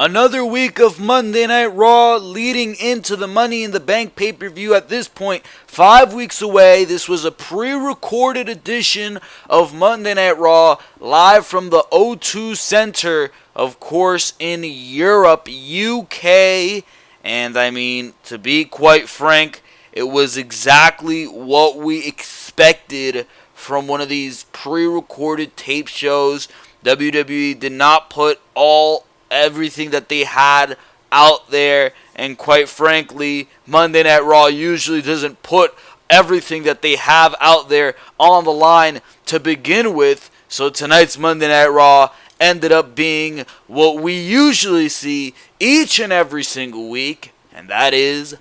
Another week of Monday Night Raw leading into the Money in the Bank pay-per-view at this point, 5 weeks away. This was a pre-recorded edition of Monday Night Raw live from the O2 Center, of course, in Europe, UK. And I mean, to be quite frank, it was exactly what we expected from one of these pre-recorded tape shows. WWE did not put everything that they had out there, and quite frankly, Monday Night Raw usually doesn't put everything that they have out there on the line to begin with. So tonight's Monday Night Raw ended up being what we usually see each and every single week, and that is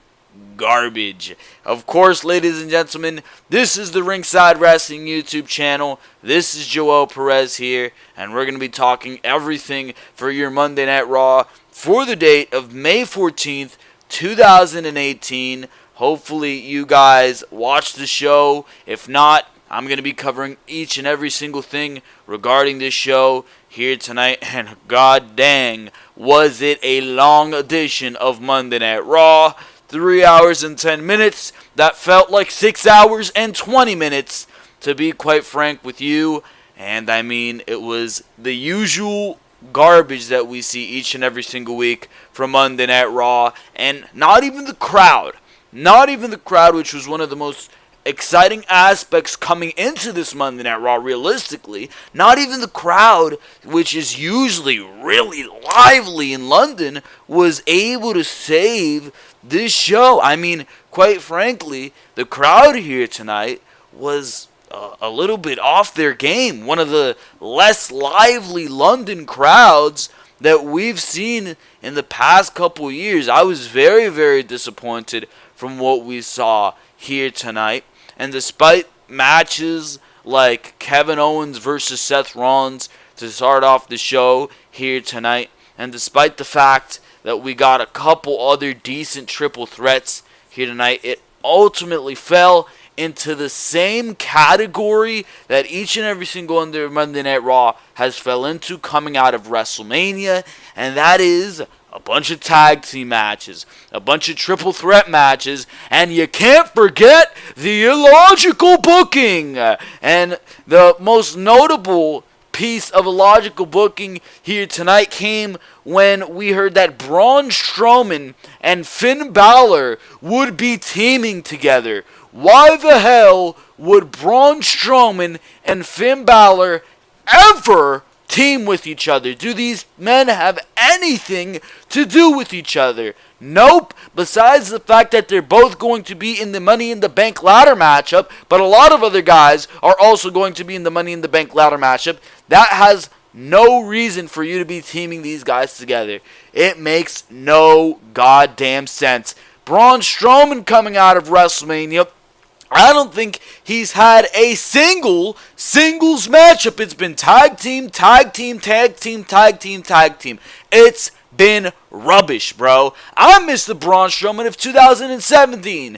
garbage. Of course, ladies and gentlemen, this is the Ringside Wrestling YouTube channel. This is Joel Perez here, and we're going to be talking everything for your Monday Night Raw for the date of May 14th, 2018. Hopefully you guys watched the show. If not, I'm going to be covering each and every single thing regarding this show here tonight, and god dang, was it a long edition of Monday Night Raw. 3 hours and 10 minutes. That felt like 6 hours and 20 minutes, to be quite frank with you. And I mean, it was the usual garbage that we see each and every single week from Monday Night Raw. And not even the crowd, which was one of the most exciting aspects coming into this Monday Night Raw, realistically. Not even the crowd, which is usually really lively in London, was able to save this show. I mean, quite frankly, the crowd here tonight was a little bit off their game. One of the less lively London crowds that we've seen in the past couple years. I was very, very disappointed from what we saw here tonight. And despite matches like Kevin Owens versus Seth Rollins to start off the show here tonight, and despite the fact that we got a couple other decent triple threats here tonight, it ultimately fell into the same category that each and every single Monday Night Raw has fell into coming out of WrestleMania, and that is a bunch of tag team matches, a bunch of triple threat matches, and you can't forget the illogical booking. And the most notable piece of illogical booking here tonight came when we heard that Braun Strowman and Finn Balor would be teaming together. Why the hell would Braun Strowman and Finn Balor ever team with each other? Do these men have anything to do with each other? Nope, besides the fact that they're both going to be in the Money in the Bank ladder matchup, but a lot of other guys are also going to be in the Money in the Bank ladder matchup. That has no reason for you to be teaming these guys together. It makes no goddamn sense. Braun Strowman coming out of WrestleMania, I don't think he's had a singles matchup. It's been tag team, tag team, tag team, tag team, tag team. It's been rubbish, bro. I miss the Braun Strowman of 2017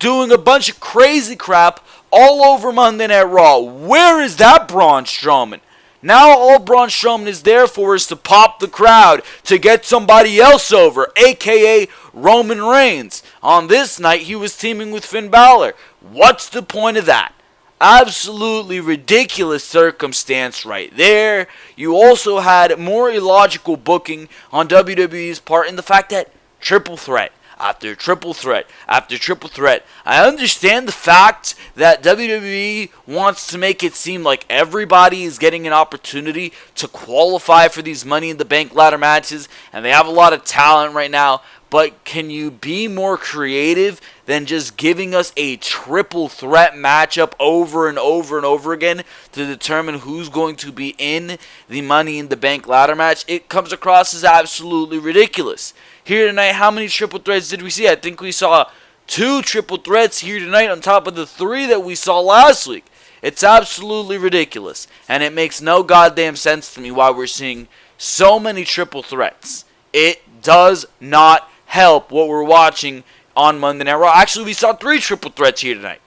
doing a bunch of crazy crap all over Monday Night Raw. Where is that Braun Strowman? Now all Braun Strowman is there for is to pop the crowd, to get somebody else over, a.k.a. Roman Reigns. On this night, he was teaming with Finn Balor. What's the point of that? Absolutely ridiculous circumstance right there. You also had more illogical booking on WWE's part in the fact that triple threat after triple threat after triple threat. I understand the fact that WWE wants to make it seem like everybody is getting an opportunity to qualify for these Money in the Bank ladder matches, and they have a lot of talent right now, but can you be more creative than just giving us a triple threat matchup over and over and over again to determine who's going to be in the Money in the Bank ladder match? It comes across as absolutely ridiculous. Here tonight, how many triple threats did we see? I think we saw 2 triple threats here tonight on top of the 3 that we saw last week. It's absolutely ridiculous, and it makes no goddamn sense to me why we're seeing so many triple threats. It does not help what we're watching on Monday Night Raw. Actually, we saw 3 triple threats here tonight.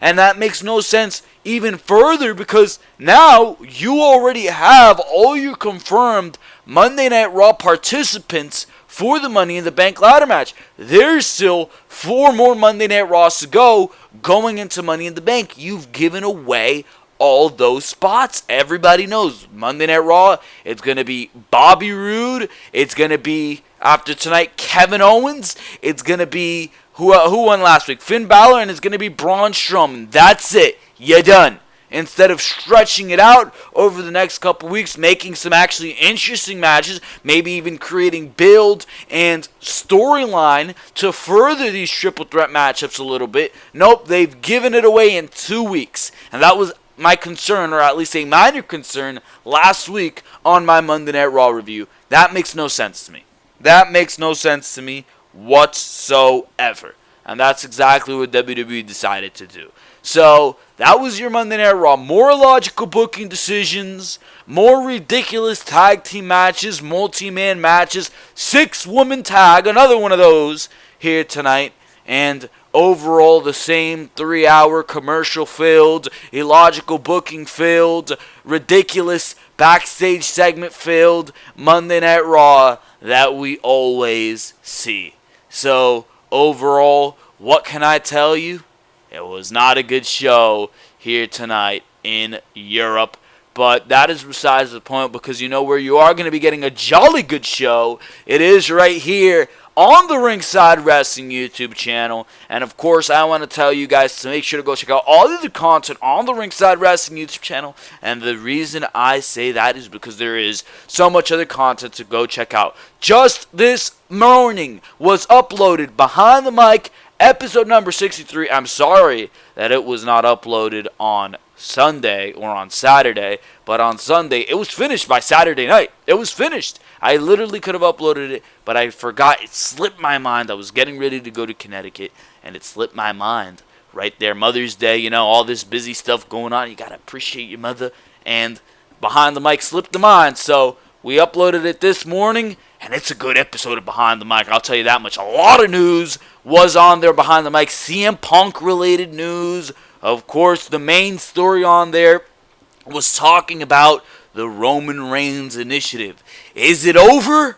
And that makes no sense even further because now you already have all your confirmed Monday Night Raw participants for the Money in the Bank ladder match. There's still 4 more Monday Night Raws to go going into Money in the Bank. You've given away all those spots. Everybody knows Monday Night Raw, it's going to be Bobby Roode. It's going to be, after tonight, Kevin Owens. It's going to be, who won last week? Finn Balor, and it's going to be Braun Strowman. That's it. You're done. Instead of stretching it out over the next couple weeks, making some actually interesting matches, maybe even creating build and storyline to further these triple threat matchups a little bit. Nope, they've given it away in 2 weeks. And that was my concern, or at least a minor concern, last week on my Monday Night Raw review. That makes no sense to me. That makes no sense to me whatsoever. And that's exactly what WWE decided to do. So, that was your Monday Night Raw. More logical booking decisions, more ridiculous tag team matches, multi-man matches, 6-woman tag, another one of those here tonight, and overall the same 3-hour commercial filled, illogical booking filled, ridiculous backstage segment filled Monday Night Raw that we always see. So, overall, what can I tell you? It was not a good show here tonight in Europe. But that is besides the point, because you know where you are going to be getting a jolly good show. It is right here on the Ringside Wrestling YouTube channel. And of course, I want to tell you guys to make sure to go check out all of the content on the Ringside Wrestling YouTube channel. And the reason I say that is because there is so much other content to go check out. Just this morning was uploaded Behind the Mic episode number 63. I'm sorry that it was not uploaded on Sunday or on Saturday, but on Sunday it was finished by Saturday night. It was finished. I literally could have uploaded it, but I forgot. It slipped my mind. I was getting ready to go to Connecticut, and it slipped my mind right there. Mother's Day, you know, all this busy stuff going on. You gotta appreciate your mother, and Behind the Mic slipped the mind, so we uploaded it this morning, and it's a good episode of Behind the Mic. I'll tell you that much. A lot of news was on there Behind the Mic. CM Punk related news. Of course, the main story on there was talking about the Roman Reigns initiative. Is it over,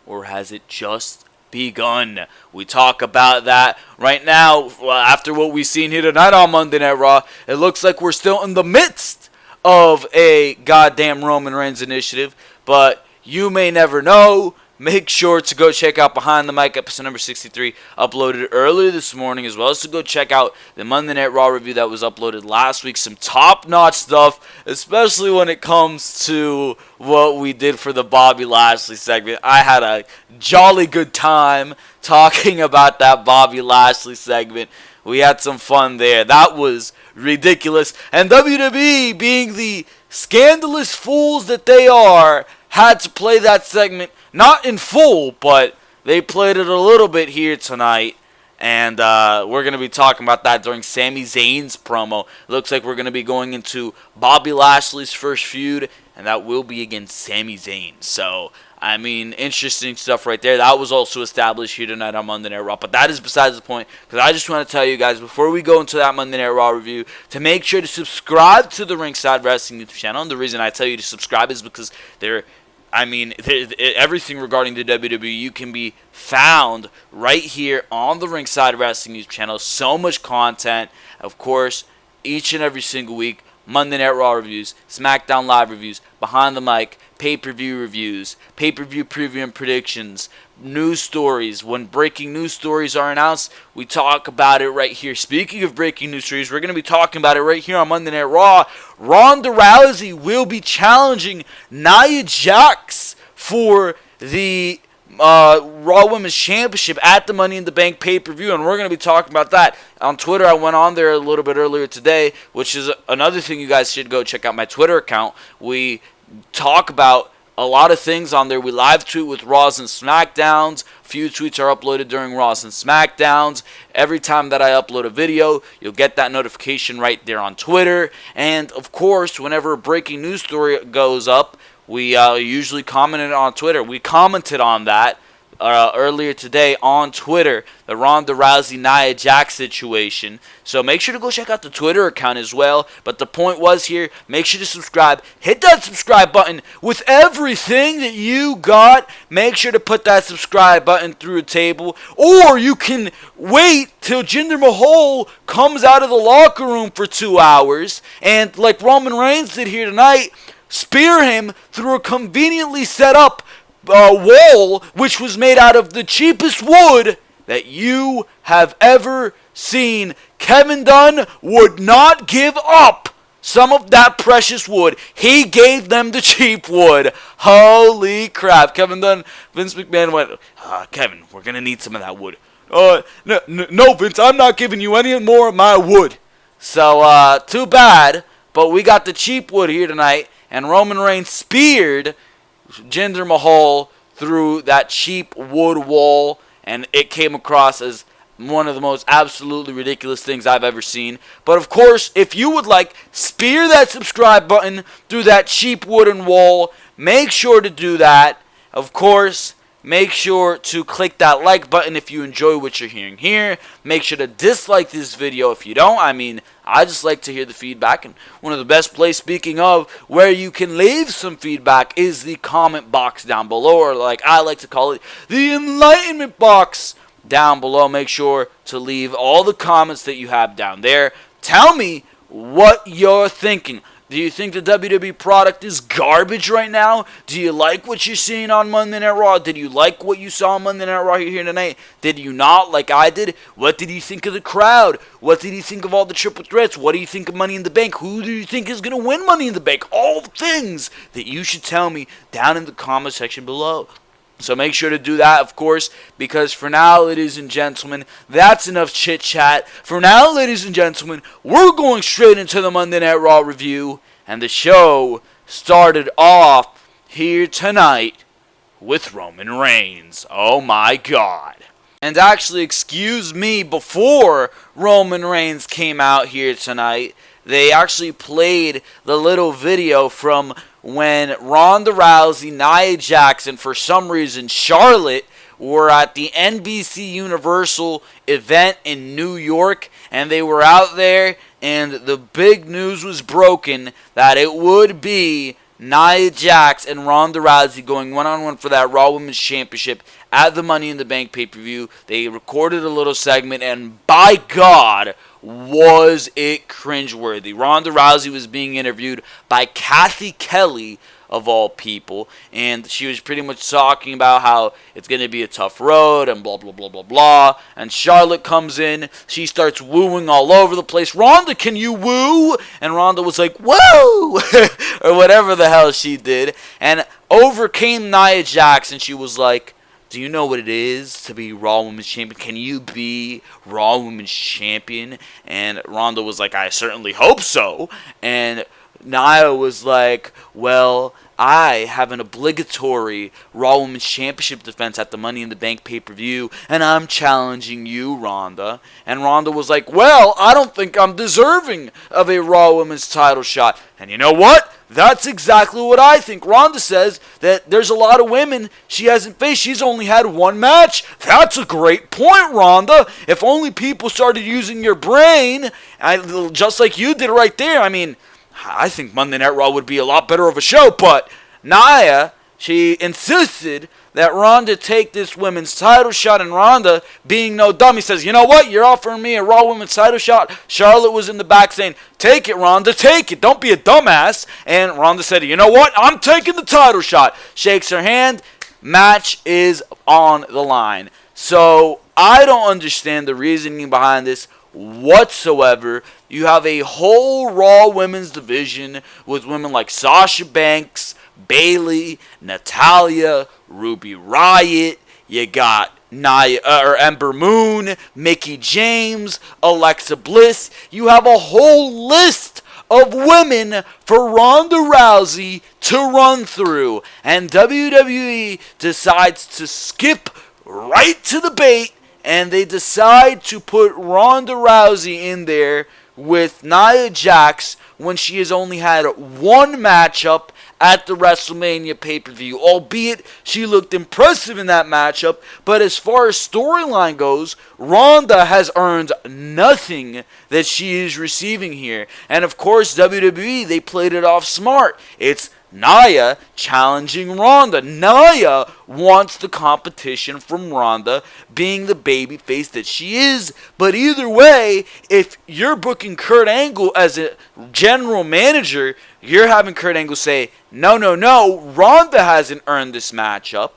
or has it just begun? We talk about that right now. After what we've seen here tonight on Monday Night Raw, it looks like we're still in the midst of a goddamn Roman Reigns initiative, but you may never know. Make sure to go check out Behind the Mic episode number 63, uploaded earlier this morning, as well as to go check out the Monday Night Raw review that was uploaded last week. Some top-notch stuff, especially when it comes to what we did for the Bobby Lashley segment. I had a jolly good time talking about that Bobby Lashley segment. We had some fun there. That was ridiculous. And WWE, being the scandalous fools that they are, had to play that segment, not in full, but they played it a little bit here tonight. And we're going to be talking about that during Sami Zayn's promo. It looks like we're going to be going into Bobby Lashley's first feud, and that will be against Sami Zayn. So, I mean, interesting stuff right there. That was also established here tonight on Monday Night Raw. But that is besides the point, because I just want to tell you guys, before we go into that Monday Night Raw review, to make sure to subscribe to the Ringside Wrestling YouTube channel. And the reason I tell you to subscribe is because everything regarding the WWE can be found right here on the Ringside Wrestling YouTube channel. So much content, of course, each and every single week. Monday Night Raw reviews, Smackdown Live reviews, Behind the Mic, pay-per-view reviews, pay-per-view preview and predictions, news stories. When breaking news stories are announced, we talk about it right here. Speaking of breaking news stories, we're going to be talking about it right here on Monday Night Raw. Ronda Rousey will be challenging Nia Jax for the Raw Women's Championship at the Money in the Bank pay-per-view, and we're going to be talking about that. On Twitter, I went on there a little bit earlier today, which is another thing you guys should go check out my Twitter account. We talk about a lot of things on there. We live tweet with Raws and Smackdowns. A few tweets are uploaded during Raws and Smackdowns. Every time that I upload a video, you'll get that notification right there on Twitter. And, of course, whenever a breaking news story goes up, we usually comment it on Twitter. We commented on that earlier today on Twitter, the Ronda Rousey Nia Jax situation. So make sure to go check out the Twitter account as well. But the point was here, make sure to subscribe. Hit that subscribe button with everything that you got. Make sure to put that subscribe button through a table. Or you can wait till Jinder Mahal comes out of the locker room for 2 hours. And like Roman Reigns did here tonight, spear him through a conveniently set up wall, which was made out of the cheapest wood that you have ever seen. Kevin Dunn would not give up some of that precious wood. He gave them the cheap wood. Holy crap. Kevin Dunn, Vince McMahon went, Kevin, we're going to need some of that wood. No, Vince, I'm not giving you any more of my wood. So, too bad, but we got the cheap wood here tonight, and Roman Reigns speared Jinder Mahal through that cheap wood wall, and it came across as one of the most absolutely ridiculous things I've ever seen. But of course, if you would like, spear that subscribe button through that cheap wooden wall. Make sure to do that. Of course, make sure to click that like button if you enjoy what you're hearing here. Make sure to dislike this video if you don't. I mean, I just like to hear the feedback. And one of the best places, speaking of, where you can leave some feedback is the comment box down below. Or like I like to call it, the enlightenment box down below. Make sure to leave all the comments that you have down there. Tell me what you're thinking. Do you think the WWE product is garbage right now? Do you like what you're seeing on Monday Night Raw? Did you like what you saw on Monday Night Raw here tonight? Did you not, like I did? What did you think of the crowd? What did you think of all the triple threats? What do you think of Money in the Bank? Who do you think is going to win Money in the Bank? All the things that you should tell me down in the comment section below. So make sure to do that, of course, because for now, ladies and gentlemen, that's enough chit-chat. For now, ladies and gentlemen, we're going straight into the Monday Night Raw review, and the show started off here tonight with Roman Reigns. Oh my God. And actually, excuse me, before Roman Reigns came out here tonight, they actually played the little video from when Ronda Rousey, Nia Jax, and for some reason Charlotte were at the NBC Universal event in New York, and they were out there, and the big news was broken that it would be Nia Jax and Ronda Rousey going one-on-one for that Raw Women's Championship at the Money in the Bank pay-per-view. They recorded a little segment, and by God, was it cringeworthy. Ronda Rousey was being interviewed by Kathy Kelly, of all people, and she was pretty much talking about how it's going to be a tough road and blah, blah, blah, blah, blah. And Charlotte comes in. She starts wooing all over the place. Ronda, can you woo? And Ronda was like, whoa! Or whatever the hell she did. And overcame Nia Jax, and she was like, do you know what it is to be Raw Women's Champion? Can you be Raw Women's Champion? And Ronda was like, I certainly hope so. And Nia was like, well, I have an obligatory Raw Women's Championship defense at the Money in the Bank pay-per-view, and I'm challenging you, Ronda. And Ronda was like, well, I don't think I'm deserving of a Raw Women's title shot. And you know what? That's exactly what I think. Ronda says that there's a lot of women she hasn't faced. She's only had one match. That's a great point, Ronda. If only people started using your brain, just like you did right there. I mean, I think Monday Night Raw would be a lot better of a show, but Nia, she insisted that Ronda take this women's title shot, and Ronda, being no dummy, says, you know what, you're offering me a Raw women's title shot. Charlotte was in the back saying, take it, Ronda, take it, don't be a dumbass. And Ronda said, you know what, I'm taking the title shot. Shakes her hand, match is on the line. So I don't understand the reasoning behind this whatsoever. You have a whole Raw women's division with women like Sasha Banks, Bayley, Natalya, Ruby Riott. You got Ember Moon, Mickie James, Alexa Bliss. You have a whole list of women for Ronda Rousey to run through, and WWE decides to skip right to the bait, and they decide to put Ronda Rousey in there with Nia Jax when she has only had one matchup at the WrestleMania pay-per-view, albeit she looked impressive in that matchup. But as far as storyline goes, Ronda has earned nothing that she is receiving here. And of course, WWE, they played it off smart. It's Nia challenging Ronda. Nia wants the competition from Ronda, being the babyface that she is. But either way, if you're booking Kurt Angle as a general manager, you're having Kurt Angle say, no, Ronda hasn't earned this matchup.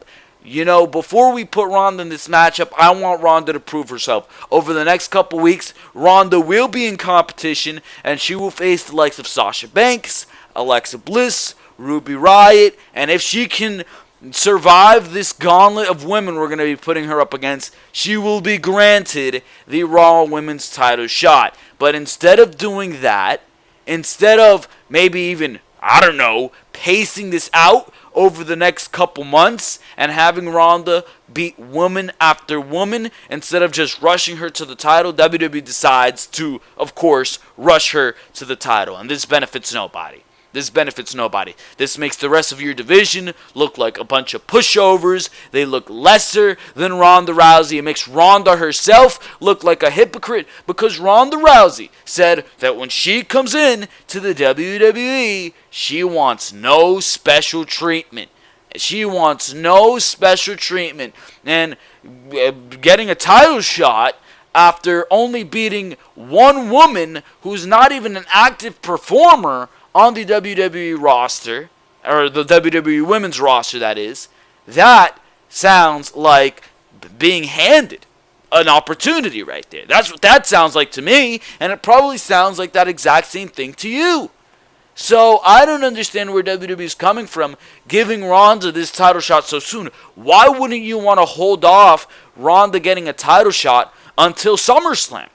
You know, before we put Ronda in this matchup, I want Ronda to prove herself. Over the next couple weeks, Ronda will be in competition, and she will face the likes of Sasha Banks, Alexa Bliss, Ruby Riott, and if she can survive this gauntlet of women we're going to be putting her up against, she will be granted the Raw Women's title shot. But instead of doing that, instead of maybe even, I don't know, pacing this out over the next couple months and having Ronda beat woman after woman, instead of just rushing her to the title, WWE decides to, of course, rush her to the title. And this benefits nobody. This makes the rest of your division look like a bunch of pushovers. They look lesser than Ronda Rousey. It makes Ronda herself look like a hypocrite, because Ronda Rousey said that when she comes in to the WWE, she wants no special treatment. And getting a title shot after only beating one woman who's not even an active performer on the WWE roster, or the WWE Women's roster, that is, that sounds like being handed an opportunity right there. That's what that sounds like to me, and it probably sounds like that exact same thing to you. So I don't understand where WWE is coming from, giving Ronda this title shot so soon. Why wouldn't you want to hold off Ronda getting a title shot until SummerSlam?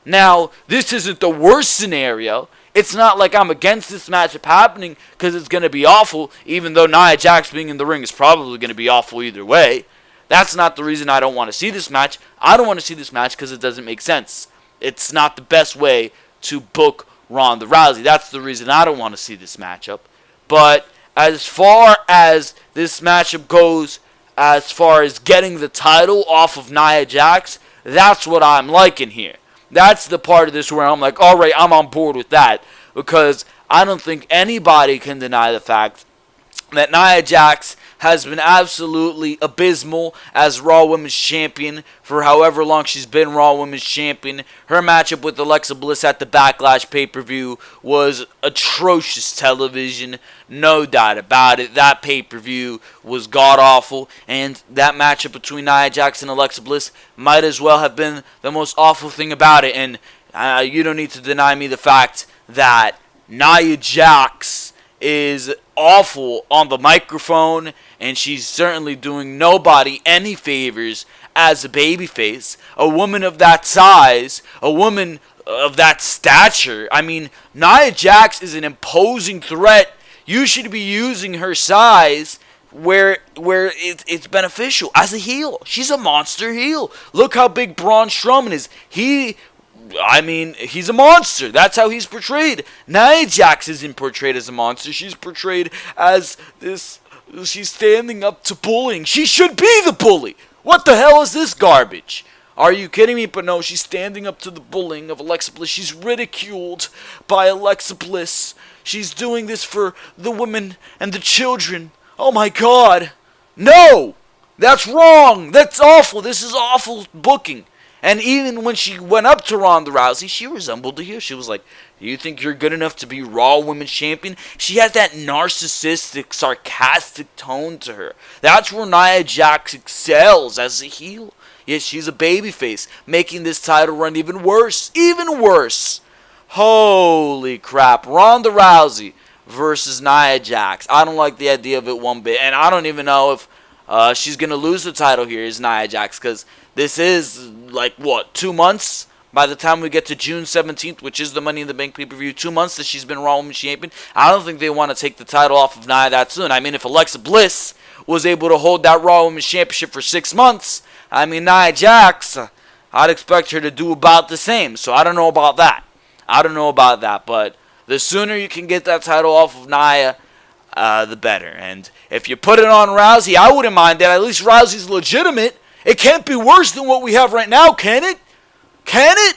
Now, this isn't the worst scenario. It's not like I'm against this matchup happening because it's going to be awful, even though Nia Jax being in the ring is probably going to be awful either way. That's not the reason I don't want to see this match. I don't want to see this match because it doesn't make sense. It's not the best way to book Ronda Rousey. That's the reason I don't want to see this matchup. But as far as this matchup goes, as far as getting the title off of Nia Jax, that's what I'm liking here. That's the part of this where I'm like, all right, I'm on board with that. Because I don't think anybody can deny the fact that Nia Jax has been absolutely abysmal as Raw Women's Champion for however long she's been Raw Women's Champion. Her matchup with Alexa Bliss at the Backlash pay-per-view was atrocious television. No doubt about it. That pay-per-view was god-awful. And that matchup between Nia Jax and Alexa Bliss might as well have been the most awful thing about it. And you don't need to deny me the fact that Nia Jax is awful on the microphone, and she's certainly doing nobody any favors as a babyface. A woman of that size, a woman of that stature. I mean, Nia Jax is an imposing threat. You should be using her size where it's beneficial as a heel. She's a monster heel. Look how big Braun Strowman is. He's a monster. That's how he's portrayed. Nia Jax isn't portrayed as a monster. She's portrayed as this. She's standing up to bullying. She should be the bully. What the hell is this garbage? Are you kidding me? But no, she's standing up to the bullying of Alexa Bliss. She's ridiculed by Alexa Bliss. She's doing this for the women and the children. Oh my God. No! That's wrong. That's awful. This is awful booking. And even when she went up to Ronda Rousey, she resembled the heel. She was like, do you think you're good enough to be Raw Women's Champion? She has that narcissistic, sarcastic tone to her. That's where Nia Jax excels as a heel. Yes, she's a babyface, making this title run even worse. Even worse. Holy crap. Ronda Rousey versus Nia Jax. I don't like the idea of it one bit. And I don't even know if she's going to lose the title here is Nia Jax, because this is, 2 months? By the time we get to June 17th, which is the Money in the Bank pay-per-view, 2 months that she's been Raw Women's Champion. I don't think they want to take the title off of Nia that soon. I mean, if Alexa Bliss was able to hold that Raw Women's Championship for 6 months, Nia Jax, I'd expect her to do about the same. So I don't know about that. But the sooner you can get that title off of Nia, the better. And if you put it on Rousey, I wouldn't mind that. At least Rousey's legitimate. It can't be worse than what we have right now, can it? Can it?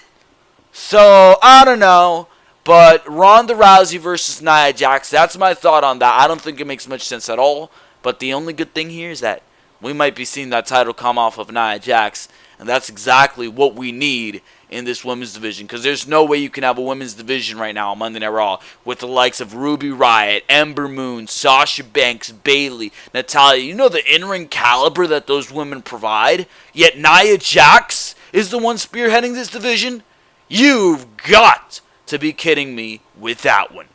So, I don't know. But Ronda Rousey versus Nia Jax, that's my thought on that. I don't think it makes much sense at all. But the only good thing here is that we might be seeing that title come off of Nia Jax. And that's exactly what we need in this women's division. Because there's no way you can have a women's division right now on Monday Night Raw with the likes of Ruby Riott, Ember Moon, Sasha Banks, Bayley, Natalya. You know the in-ring caliber that those women provide? Yet Nia Jax is the one spearheading this division? You've got to be kidding me with that one.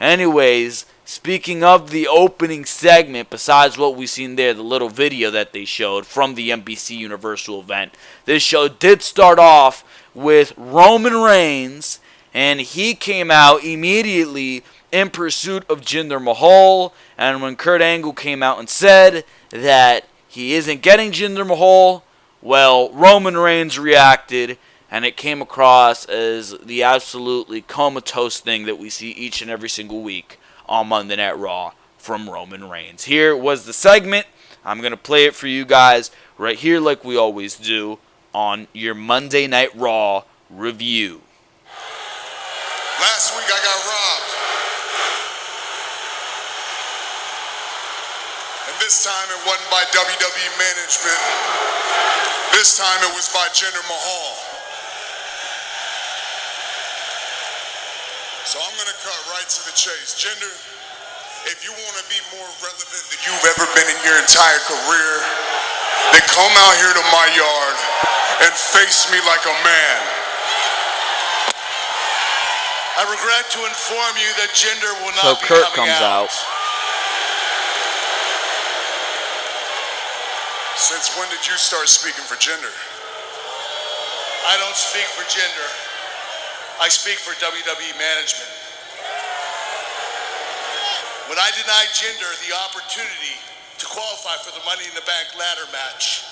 Anyways, speaking of the opening segment, besides what we've seen there, the little video that they showed from the NBC Universal event, this show did start off with Roman Reigns, and he came out immediately in pursuit of Jinder Mahal. And when Kurt Angle came out and said that he isn't getting Jinder Mahal, well, Roman Reigns reacted, and it came across as the absolutely comatose thing that we see each and every single week on Monday Night Raw from Roman Reigns. Here was the segment. I'm going to play it for you guys right here like we always do on your Monday Night Raw review. Last week I got robbed. And this time it wasn't by WWE management. This time it was by Jinder Mahal. So I'm going to cut right to the chase. Jinder, if you want to be more relevant than you've ever been in your entire career, then come out here to my yard and face me like a man. I regret to inform you that Jinder will not be Kurt coming comes out. Since when did you start speaking for Jinder? I don't speak for Jinder. I speak for WWE management. When I denied Jinder the opportunity to qualify for the Money in the Bank ladder match,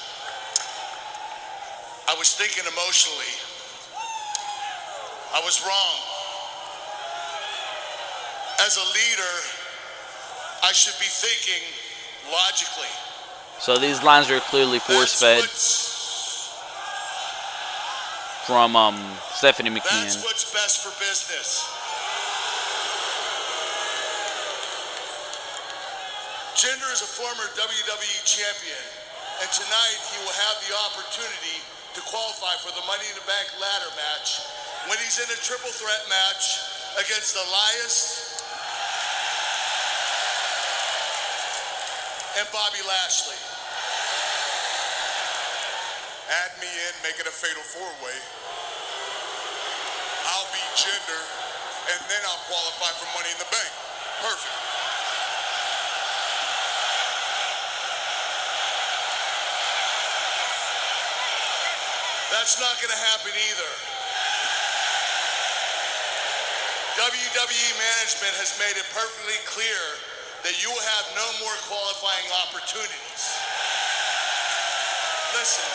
I was thinking emotionally. I was wrong. As a leader, I should be thinking logically. So these lines are clearly force-fed from Stephanie McMahon. That's what's best for business. Jinder is a former WWE champion, and tonight he will have the opportunity to qualify for the Money in the Bank ladder match when he's in a triple threat match against Elias and Bobby Lashley. Add me in, make it a fatal four-way. I'll beat Jinder, and then I'll qualify for Money in the Bank. Perfect. That's not going to happen either. WWE management has made it perfectly clear that you will have no more qualifying opportunities. Listen.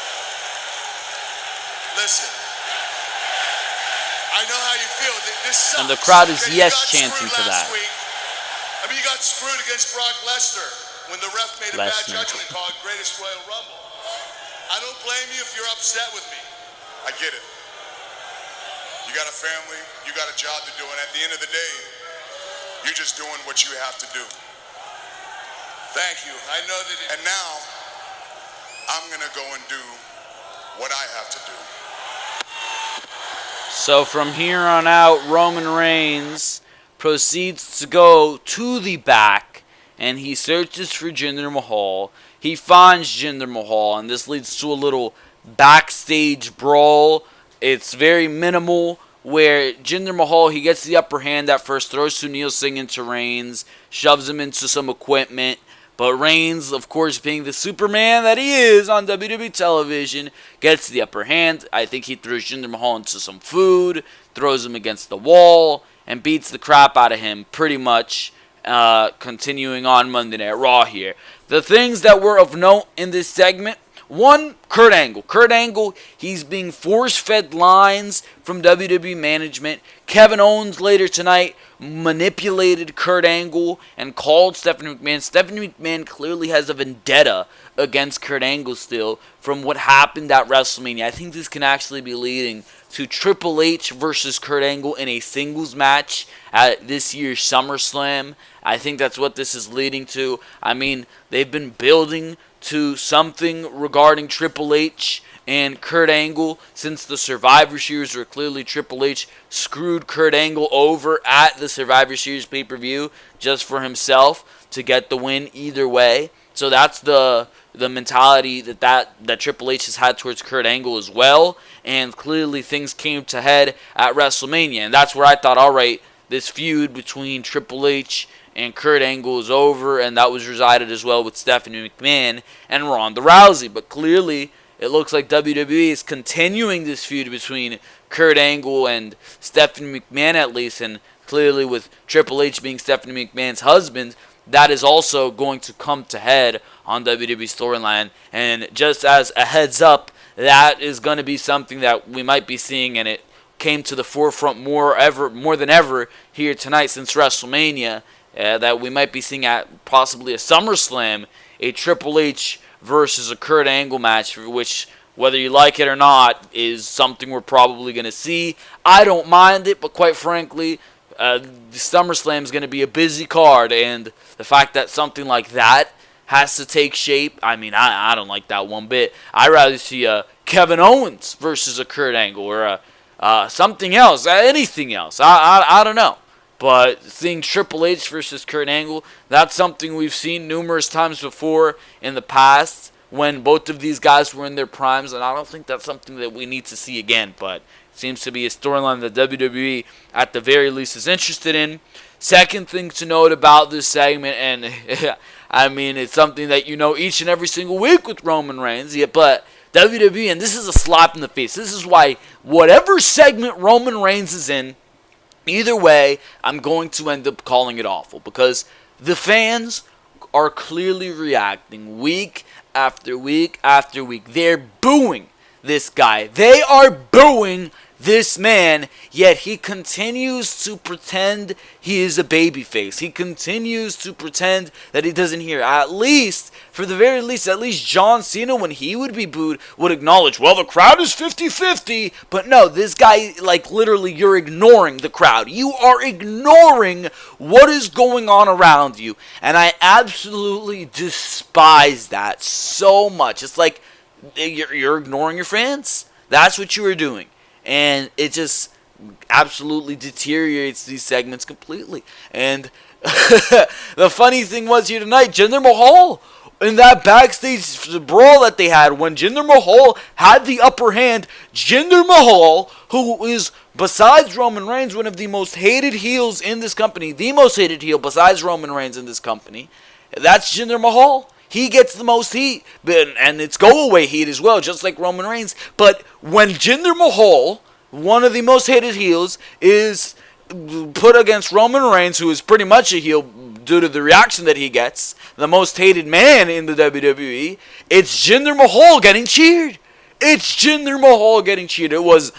I know how you feel. This sucks. And the crowd is okay, yes chanting to that. Week. I mean, you got screwed against Brock Lesnar when the ref made a bad judgment call at Greatest Royal Rumble. I don't blame you if you're upset with me. I get it. You got a family, you got a job to do, and at the end of the day, you're just doing what you have to do. Thank you. I know that. And now, I'm going to go and do what I have to do. So from here on out, Roman Reigns proceeds to go to the back, and he searches for Jinder Mahal. He finds Jinder Mahal, and this leads to a little backstage brawl. It's very minimal, where Jinder Mahal, he gets the upper hand at first, throws Sunil Singh into Reigns, shoves him into some equipment. But Reigns, of course, being the Superman that he is on WWE television, gets the upper hand. I think he throws Jinder Mahal into some food, throws him against the wall, and beats the crap out of him pretty much, continuing on Monday Night Raw here. The things that were of note in this segment One, Kurt Angle. Kurt Angle, he's being force-fed lines from WWE management. Kevin Owens later tonight manipulated Kurt Angle and called Stephanie McMahon. Stephanie McMahon clearly has a vendetta against Kurt Angle still from what happened at WrestleMania. I think this can actually be leading to Triple H versus Kurt Angle in a singles match at this year's SummerSlam. I think that's what this is leading to. I mean, they've been building to something regarding Triple H and Kurt Angle since the Survivor Series, where clearly Triple H screwed Kurt Angle over at the Survivor Series pay-per-view just for himself to get the win either way. So that's the mentality that Triple H has had towards Kurt Angle as well. And clearly things came to head at WrestleMania. And that's where I thought, all right, this feud between Triple H and Kurt Angle is over. And that was resided as well with Stephanie McMahon and Ronda Rousey. But clearly it looks like WWE is continuing this feud between Kurt Angle and Stephanie McMahon at least. And clearly with Triple H being Stephanie McMahon's husband, that is also going to come to head on WWE storyline. And just as a heads up, that is going to be something that we might be seeing, and it came to the forefront more than ever here tonight since WrestleMania, that we might be seeing at possibly a SummerSlam, a Triple H versus a Kurt Angle match, which, whether you like it or not, is something we're probably going to see. I don't mind it, but quite frankly, SummerSlam is going to be a busy card, and the fact that something like that has to take shape, I mean, I don't like that one bit. I'd rather see a Kevin Owens versus a Kurt Angle, or something else, anything else. I don't know. But seeing Triple H versus Kurt Angle, that's something we've seen numerous times before in the past when both of these guys were in their primes, and I don't think that's something that we need to see again, but seems to be a storyline that WWE, at the very least, is interested in. Second thing to note about this segment, and I mean, it's something that you know each and every single week with Roman Reigns, but WWE, and this is a slap in the face. This is why whatever segment Roman Reigns is in, either way, I'm going to end up calling it awful, because the fans are clearly reacting week after week after week. They're booing this guy. They are booing this man, yet he continues to pretend he is a babyface. He continues to pretend that he doesn't hear. At least, for the very least, at least John Cena, when he would be booed, would acknowledge, well, the crowd is 50-50. But no, this guy, like, literally, you're ignoring the crowd. You are ignoring what is going on around you. And I absolutely despise that so much. It's like, you're ignoring your fans. That's what you are doing. And it just absolutely deteriorates these segments completely. And the funny thing was here tonight, Jinder Mahal, in that backstage brawl that they had, when Jinder Mahal had the upper hand, Jinder Mahal, who is, besides Roman Reigns, one of the most hated heels in this company, the most hated heel besides Roman Reigns in this company, that's Jinder Mahal. He gets the most heat, and it's go-away heat as well, just like Roman Reigns. But when Jinder Mahal, one of the most hated heels, is put against Roman Reigns, who is pretty much a heel due to the reaction that he gets, the most hated man in the WWE, it's Jinder Mahal getting cheered. It's Jinder Mahal getting cheered. It was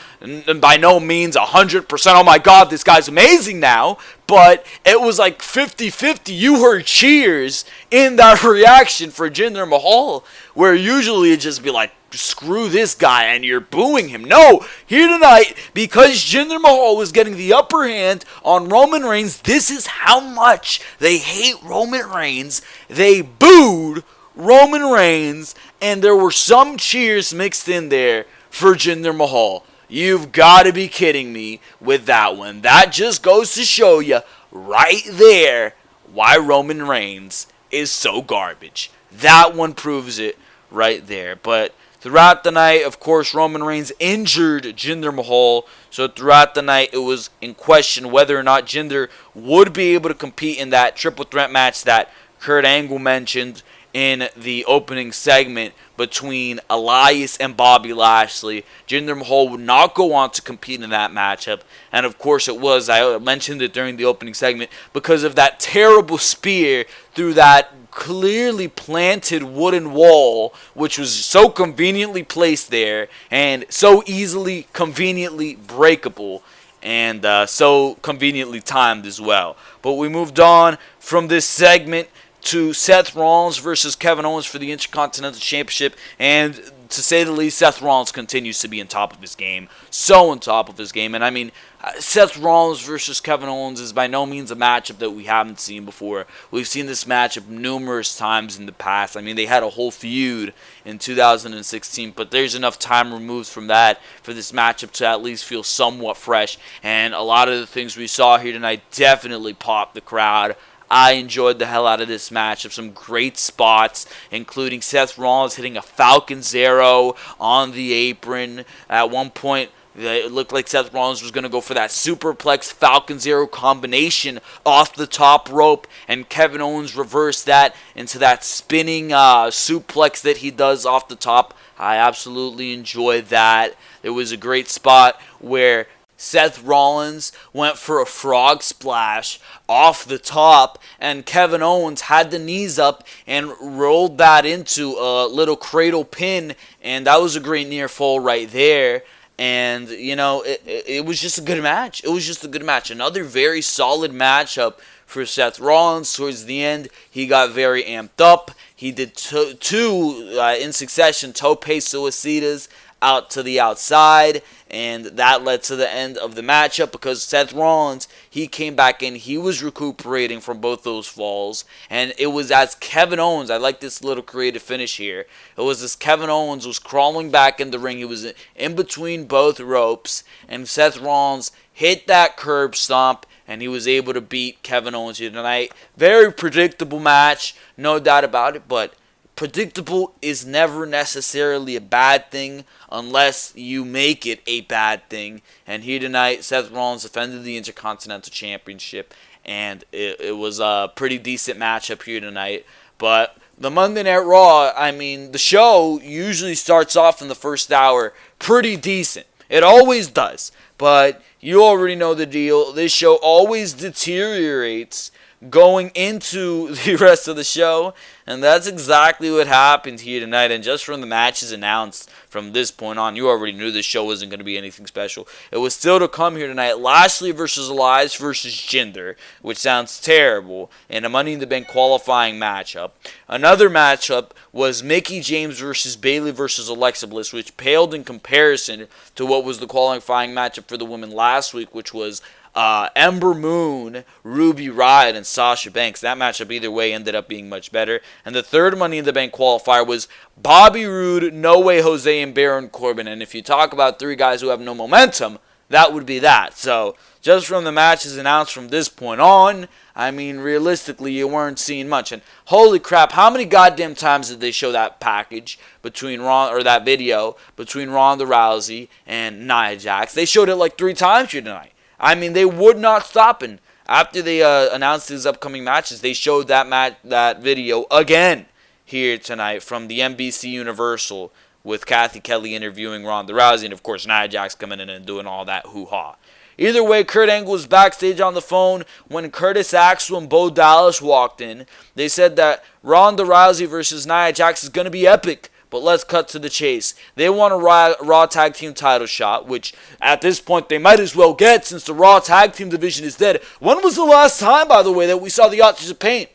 by no means 100%, oh my god, this guy's amazing now, but it was like 50-50. You heard cheers in that reaction for Jinder Mahal, where usually it'd just be like, screw this guy, and you're booing him. No, here tonight, because Jinder Mahal was getting the upper hand on Roman Reigns, this is how much they hate Roman Reigns. They booed Roman Reigns, and there were some cheers mixed in there for Jinder Mahal. You've got to be kidding me with that one. That just goes to show you right there why Roman Reigns is so garbage. That one proves it right there. But throughout the night, of course, Roman Reigns injured Jinder Mahal. So throughout the night, it was in question whether or not Jinder would be able to compete in that triple threat match that Kurt Angle mentioned in the opening segment between Elias and Bobby Lashley. Jinder Mahal would not go on to compete in that matchup. And of course it was, I mentioned it during the opening segment, because of that terrible spear through that clearly planted wooden wall, which was so conveniently placed there and so easily, conveniently breakable, and so conveniently timed as well. But we moved on from this segment to Seth Rollins versus Kevin Owens for the Intercontinental Championship, and to say the least, Seth Rollins continues to be on top of his game, so on top of his game. And I mean, Seth Rollins versus Kevin Owens is by no means a matchup that we haven't seen before. We've seen this matchup numerous times in the past. I mean, they had a whole feud in 2016, but there's enough time removed from that for this matchup to at least feel somewhat fresh. And a lot of the things we saw here tonight definitely popped the crowd. I enjoyed the hell out of this match. Some great spots, including Seth Rollins hitting a Falcon Zero on the apron. At one point, it looked like Seth Rollins was going to go for that superplex Falcon Zero combination off the top rope, and Kevin Owens reversed that into that spinning suplex that he does off the top. I absolutely enjoyed that. It was a great spot where Seth Rollins went for a frog splash off the top, and Kevin Owens had the knees up and rolled that into a little cradle pin, and that was a great near fall right there. And, you know, it was just a good match. It was just a good match. Another very solid matchup for Seth Rollins. Towards the end, he got very amped up. He did two in succession tope suicidas out to the outside, and that led to the end of the matchup because Seth Rollins, he came back in, he was recuperating from both those falls, and it was as Kevin Owens, I like this little creative finish here, it was as Kevin Owens was crawling back in the ring, he was in between both ropes, and Seth Rollins hit that curb stomp, and he was able to beat Kevin Owens here tonight. Very predictable match, no doubt about it, but predictable is never necessarily a bad thing unless you make it a bad thing. And here tonight, Seth Rollins defended the Intercontinental Championship, and it was a pretty decent matchup here tonight. But the Monday Night Raw, I mean, the show usually starts off in the first hour pretty decent. It always does. But you already know the deal. This show always deteriorates going into the rest of the show, and that's exactly what happened here tonight. And just from the matches announced from this point on, you already knew this show wasn't going to be anything special. It was still to come here tonight. Lashley versus Elias versus Jinder, which sounds terrible, in a Money in the Bank qualifying matchup. Another matchup was Mickie James versus Bayley versus Alexa Bliss, which paled in comparison to what was the qualifying matchup for the women last week, which was Ember Moon, Ruby Riott, and Sasha Banks. That matchup either way ended up being much better. And the third Money in the Bank qualifier was Bobby Roode, No Way Jose, and Baron Corbin. And if you talk about three guys who have no momentum, that would be that. So just from the matches announced from this point on, I mean, realistically, you weren't seeing much. And holy crap, how many goddamn times did they show that package between that video between Ronda Rousey and Nia Jax? They showed it like 3 times here tonight. I mean, they would not stop, and after they announced these upcoming matches, they showed that video again here tonight from the NBC Universal with Kathy Kelly interviewing Ronda Rousey, and of course Nia Jax coming in and doing all that hoo-ha. Either way, Kurt Angle was backstage on the phone when Curtis Axel and Bo Dallas walked in. They said that Ronda Rousey versus Nia Jax is going to be epic. But let's cut to the chase. They want a Raw Tag Team title shot, which at this point they might as well get since the Raw Tag Team division is dead. When was the last time, by the way, that we saw the Authors of Pain?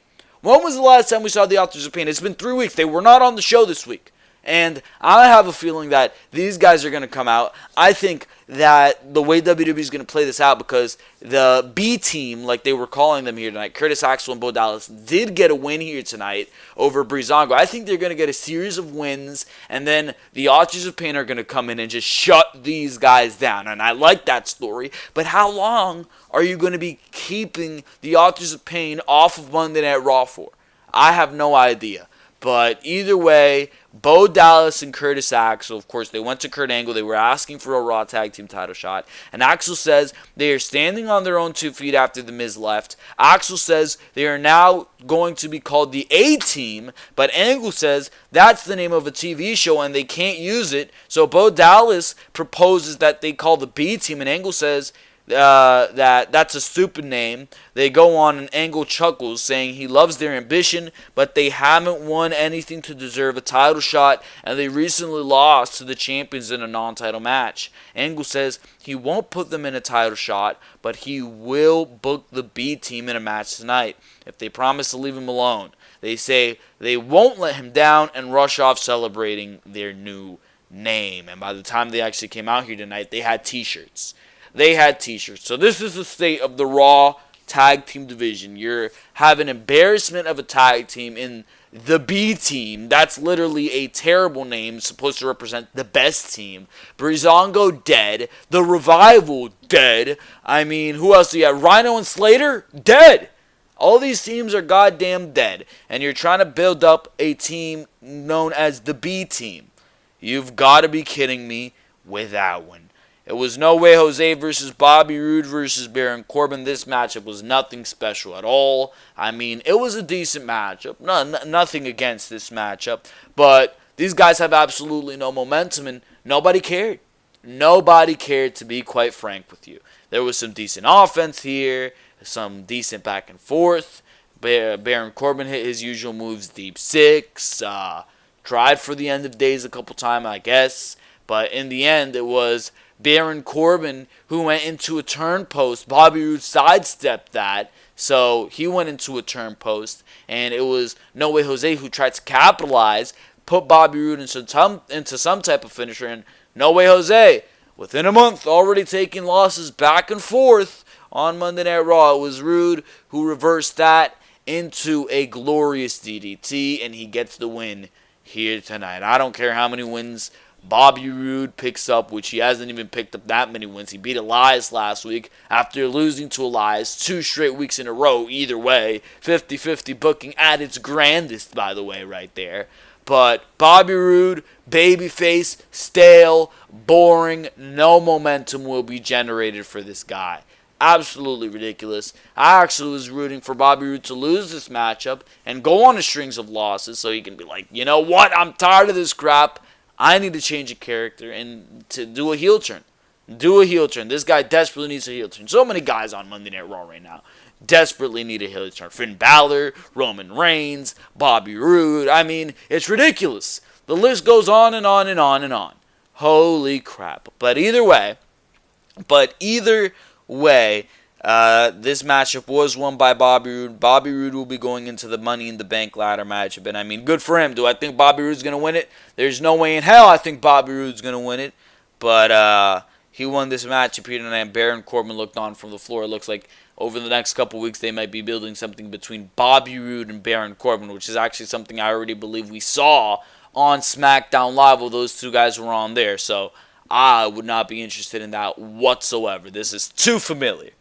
When was the last time we saw the Authors of Pain? It's been 3 weeks. They were not on the show this week. And I have a feeling that these guys are going to come out. I think that the way WWE is going to play this out, because the B team, like they were calling them here tonight, Curtis Axel and Bo Dallas, did get a win here tonight over Breezango. I think they're going to get a series of wins, and then the Authors of Pain are going to come in and just shut these guys down. And I like that story. But how long are you going to be keeping the Authors of Pain off of Monday Night Raw for? I have no idea. But either way, Bo Dallas and Curtis Axel, of course, they went to Kurt Angle. They were asking for a Raw Tag Team title shot. And Axel says they are standing on their own 2 feet after The Miz left. Axel says they are now going to be called the A-Team. But Angle says that's the name of a TV show and they can't use it. So Bo Dallas proposes that they call the B-Team. And Angle says that's a stupid name. They go on and Angle chuckles, saying he loves their ambition, but they haven't won anything to deserve a title shot, and they recently lost to the champions in a non-title match. Angle says he won't put them in a title shot, but he will book the B team in a match tonight if they promise to leave him alone. They say they won't let him down and rush off celebrating their new name. And by the time they actually came out here tonight, they had t-shirts. So this is the state of the Raw tag team division. You have an embarrassment of a tag team in the B team. That's literally a terrible name, supposed to represent the best team. Breezango dead. The Revival dead. I mean, who else do you have? Rhino and Slater dead. All these teams are goddamn dead. And you're trying to build up a team known as the B team. You've got to be kidding me with that one. It was No Way Jose versus Bobby Roode versus Baron Corbin. This matchup was nothing special at all. I mean, it was a decent matchup. Nothing against this matchup. But these guys have absolutely no momentum, and nobody cared. Nobody cared, to be quite frank with you. There was some decent offense here, some decent back and forth. Baron Corbin hit his usual moves, deep six. Tried for the end of days a couple times, I guess. But in the end, it was Baron Corbin who went into a turn post. Bobby Roode sidestepped that, so he went into a turn post. And it was No Way Jose who tried to capitalize, put Bobby Roode into some type of finisher. And No Way Jose, within a month, already taking losses back and forth on Monday Night Raw. It was Roode who reversed that into a glorious DDT, and he gets the win here tonight. I don't care how many wins Bobby Roode picks up, which he hasn't even picked up that many wins. He beat Elias last week after losing to Elias 2 straight weeks in a row. Either way, 50-50 booking at its grandest, by the way, right there. But Bobby Roode, babyface, stale, boring, no momentum will be generated for this guy. Absolutely ridiculous. I actually was rooting for Bobby Roode to lose this matchup and go on a strings of losses so he can be like, you know what, I'm tired of this crap. I need to change a character and to do a heel turn. This guy desperately needs a heel turn. So many guys on Monday Night Raw right now desperately need a heel turn. Finn Balor, Roman Reigns, Bobby Roode. I mean, it's ridiculous. The list goes on and on and on and on. Holy crap. But either way, this matchup was won by Bobby Roode. Bobby Roode will be going into the Money in the Bank ladder matchup. And I mean, good for him. Do I think Bobby Roode's going to win it? There's no way in hell I think Bobby Roode's going to win it. But he won this matchup here tonight. Baron Corbin looked on from the floor. It looks like over the next couple weeks they might be building something between Bobby Roode and Baron Corbin, which is actually something I already believe we saw on Smackdown Live while those two guys were on there. So I would not be interested in that whatsoever. This is too familiar.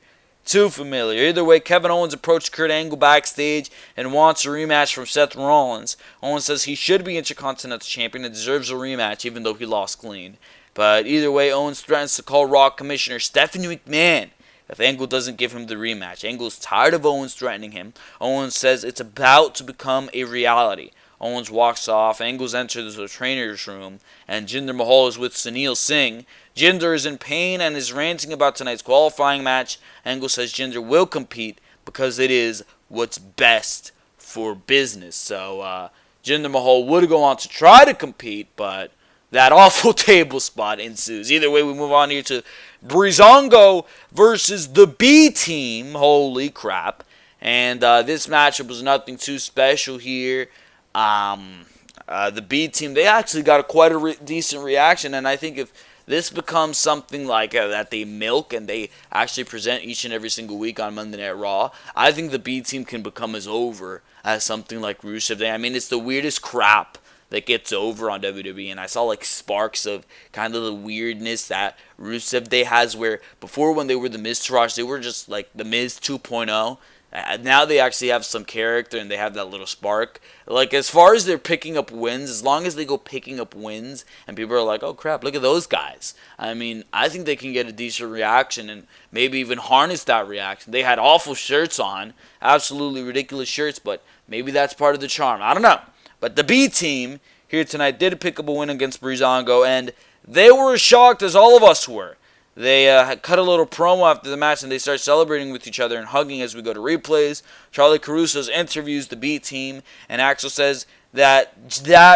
Either way, Kevin Owens approached Kurt Angle backstage and wants a rematch from Seth Rollins. Owens says he should be Intercontinental Champion and deserves a rematch even though he lost clean. But either way, Owens threatens to call Raw Commissioner Stephanie McMahon if Angle doesn't give him the rematch. Angle's tired of Owens threatening him. Owens says it's about to become a reality. Owens walks off. Angle's enters the trainer's room, and Jinder Mahal is with Sunil Singh. Jinder is in pain and is ranting about tonight's qualifying match. Angle says Jinder will compete because it is what's best for business. So Jinder Mahal would go on to try to compete, but that awful table spot ensues. Either way, we move on here to Breezango versus the B team. Holy crap. And this matchup was nothing too special here. The B team, they actually got quite a decent reaction, and I think if this becomes something like that they milk and they actually present each and every single week on Monday Night Raw, I think the B team can become as over as something like Rusev Day. I mean, it's the weirdest crap that gets over on WWE, and I saw like sparks of kind of the weirdness that Rusev Day has, where before when they were the Miz Taraj, they were just like the Miz 2.0. Now they actually have some character and they have that little spark. Like, as far as they're picking up wins, as long as they go picking up wins and people are like, oh crap, look at those guys. I mean, I think they can get a decent reaction and maybe even harness that reaction. They had awful shirts on, absolutely ridiculous shirts, but maybe that's part of the charm. I don't know. But the B team here tonight did pick up a win against Breezango, and they were as shocked as all of us were. They cut a little promo after the match, and they start celebrating with each other and hugging as we go to replays. Charlie Caruso interviews the B team, and Axel says that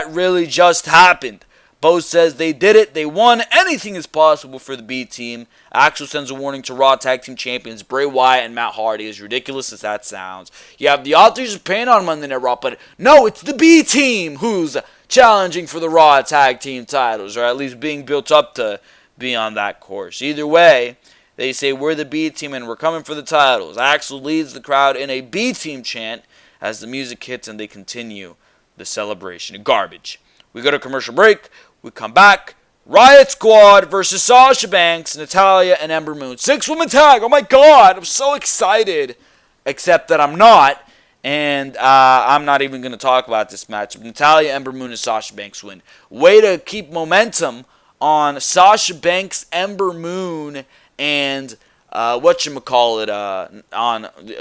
really just happened. Bo says they did it, they won, anything is possible for the B team. Axel sends a warning to Raw Tag Team Champions Bray Wyatt and Matt Hardy, as ridiculous as that sounds. You have the Authors of Pain on Monday Night Raw, but no, it's the B team who's challenging for the Raw Tag Team titles, or at least being built up to be on that course. Either way, they say we're the B team and we're coming for the titles. Axel leads the crowd in a B team chant as the music hits and they continue the celebration. Garbage. We go to commercial break. We come back. Riot Squad versus Sasha Banks, Natalya, and Ember Moon. 6-woman tag. Oh my God. I'm so excited. Except that I'm not. And I'm not even going to talk about this match. Natalya, Ember Moon, and Sasha Banks win. Way to keep momentum on Sasha Banks, Ember Moon, and on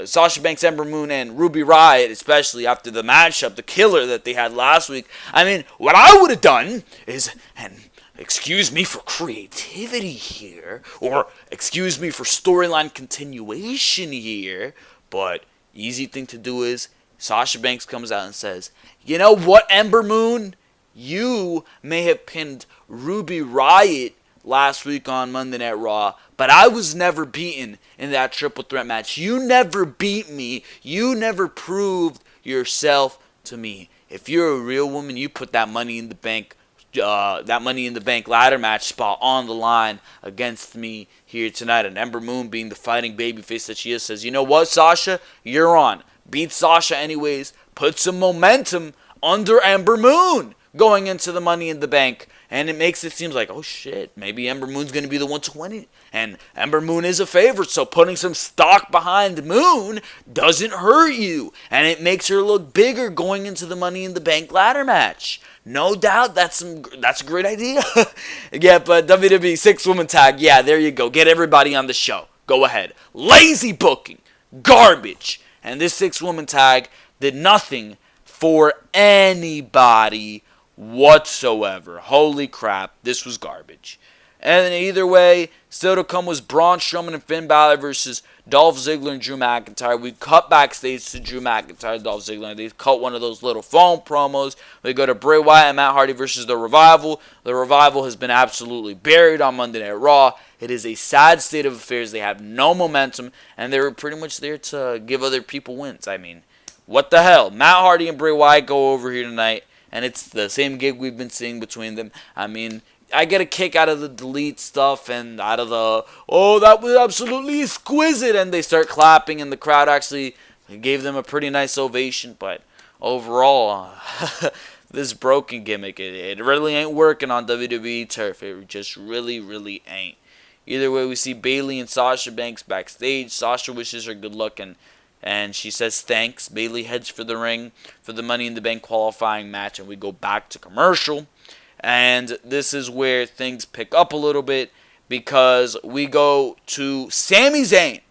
Sasha Banks, Ember Moon, and Ruby Riott, especially after the matchup, the killer that they had last week. I mean, what I would have done is, and excuse me for creativity here, or excuse me for storyline continuation here, but easy thing to do is Sasha Banks comes out and says, you know what, Ember Moon? You may have pinned Ruby Riott last week on Monday Night Raw, but I was never beaten in that triple threat match. You never beat me. You never proved yourself to me. If you're a real woman, you put that Money in the Bank ladder match spot on the line against me here tonight. And Ember Moon, being the fighting babyface that she is, says, you know what, Sasha? You're on. Beat Sasha anyways. Put some momentum under Ember Moon going into the Money in the Bank. And it makes it seem like, oh shit, maybe Ember Moon's going to be the one to win it. And Ember Moon is a favorite, so putting some stock behind Moon doesn't hurt you. And it makes her look bigger going into the Money in the Bank ladder match. No doubt that's a great idea. Yeah, but WWE 6-woman tag, yeah, there you go. Get everybody on the show. Go ahead. Lazy booking. Garbage. And this 6-woman tag did nothing for anybody whatsoever. Holy crap, this was garbage. And either way, still to come was Braun Strowman and Finn Balor versus Dolph Ziggler and Drew McIntyre. We cut backstage to Drew McIntyre and Dolph Ziggler, and they cut one of those little phone promos. We go to Bray Wyatt and Matt Hardy versus The Revival. The Revival has been absolutely buried on Monday Night Raw. It is a sad state of affairs. They have no momentum, and they were pretty much there to give other people wins. I mean, what the hell? Matt Hardy and Bray Wyatt go over here tonight, and it's the same gig we've been seeing between them. I mean, I get a kick out of the delete stuff and out of the, oh, that was absolutely exquisite, and they start clapping, and the crowd actually gave them a pretty nice ovation. But overall, this broken gimmick, it really ain't working on WWE turf. It just really, really ain't. Either way, we see Bayley and Sasha Banks backstage. Sasha wishes her good luck, and she says thanks. Bayley heads for the ring for the Money in the Bank qualifying match, and we go back to commercial. And this is where things pick up a little bit, because we go to Sami Zayn.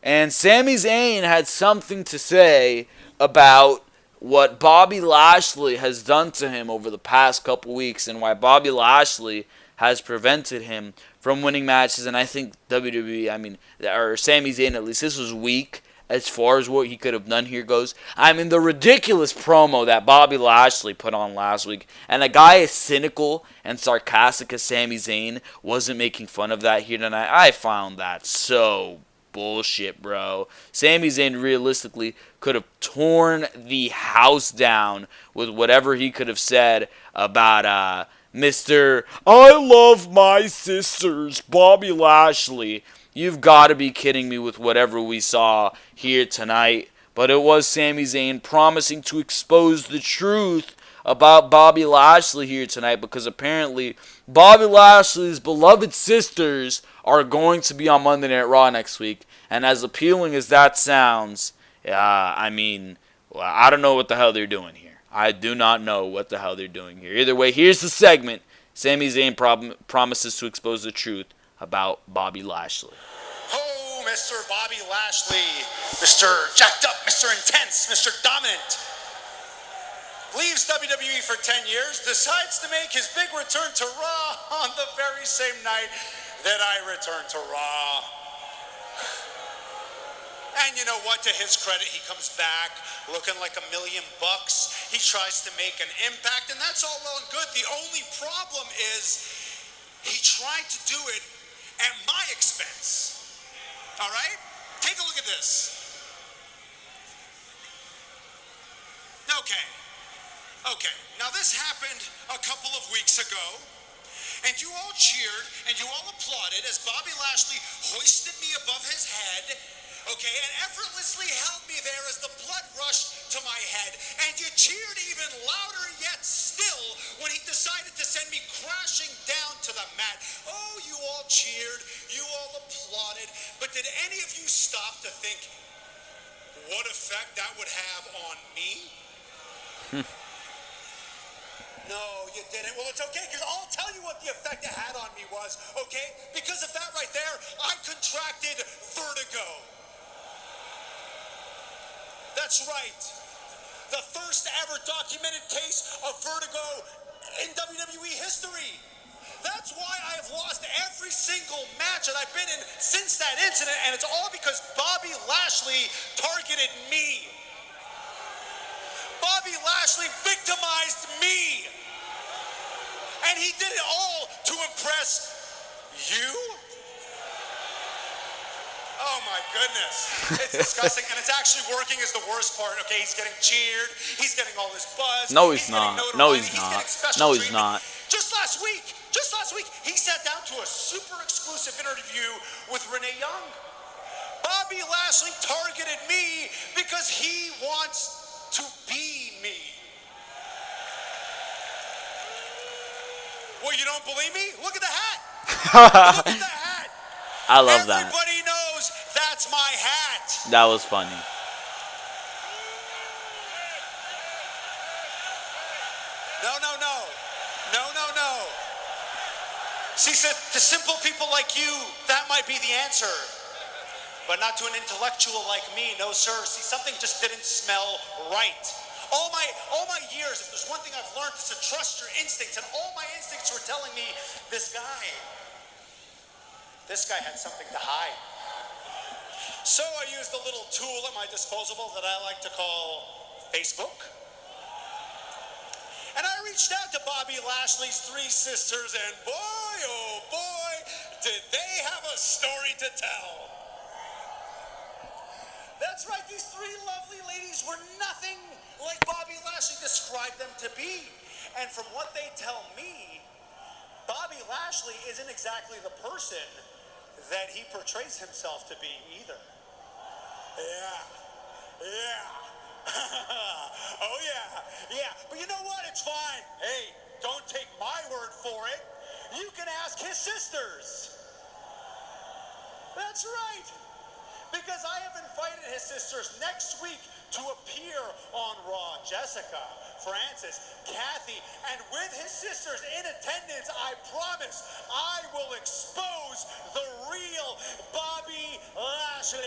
And Sami Zayn had something to say about what Bobby Lashley has done to him over the past couple weeks, and why Bobby Lashley has prevented him from winning matches. And I think WWE, or Sami Zayn at least, this was weak as far as what he could have done here goes. I mean, the ridiculous promo that Bobby Lashley put on last week, and a guy as cynical and sarcastic as Sami Zayn wasn't making fun of that here tonight. I found that so bullshit, bro. Sami Zayn realistically could have torn the house down with whatever he could have said about Mr. I love my sisters, Bobby Lashley. You've got to be kidding me with whatever we saw here tonight. But it was Sami Zayn promising to expose the truth about Bobby Lashley here tonight, because apparently Bobby Lashley's beloved sisters are going to be on Monday Night Raw next week. And as appealing as that sounds, I don't know what the hell they're doing here. I do not know what the hell they're doing here. Either way, here's the segment. Sami Zayn promises to expose the truth about Bobby Lashley. Oh, Mr. Bobby Lashley, Mr. Jacked Up, Mr. Intense, Mr. Dominant. leaves WWE for 10 years, decides to make his big return to Raw on the very same night that I return to Raw. And you know what? To his credit, he comes back looking like $1 million. He tries to make an impact, and that's all well and good. The only problem is he tried to do it at my expense. All right? Take a look at this. Okay. Now this happened a couple of weeks ago, and you all cheered and you all applauded as Bobby Lashley hoisted me above his head, okay, and effortlessly held me there as the blood rushed to my head. And you cheered even louder yet still when he decided to send me crashing down to the mat. Oh, you all cheered, you all applauded, but did any of you stop to think what effect that would have on me? No, you didn't. Well, it's okay, because I'll tell you what the effect it had on me was, okay? Because of that right there, I contracted vertigo. That's right. The first ever documented case of vertigo in WWE history. That's why I have lost every single match that I've been in since that incident, and it's all because Bobby Lashley targeted me. Bobby Lashley victimized me. And he did it all to impress you? Oh my goodness. It's disgusting, and it's actually working is the worst part. Okay, he's getting cheered. He's getting all this buzz. No, he's not. No, he's not. No, he's not. Just last week, he sat down to a super exclusive interview with Renee Young. Bobby Lashley targeted me because he wants to be me. Well, you don't believe me? Look at the hat. Look at the hat. I love that. Everybody knows that's my hat. That was funny. No. See, to simple people like you, that might be the answer. But not to an intellectual like me, no sir. See, something just didn't smell right. All my years, if there's one thing I've learned, is to trust your instincts, and all my instincts were telling me this guy had something to hide. So I used a little tool at my disposal that I like to call Facebook. And I reached out to Bobby Lashley's three sisters, and boy, oh boy, did they have a story to tell. That's right, these three lovely ladies were nothing like Bobby Lashley described them to be. And from what they tell me, Bobby Lashley isn't exactly the person that he portrays himself to be either. Yeah. Oh yeah. But you know what? It's fine. Hey, don't take my word for it. You can ask his sisters. That's right. Because I have invited his sisters next week to appear on Raw. Jessica, Francis, Kathy, and with his sisters in attendance, I promise I will expose the real Bobby Lashley.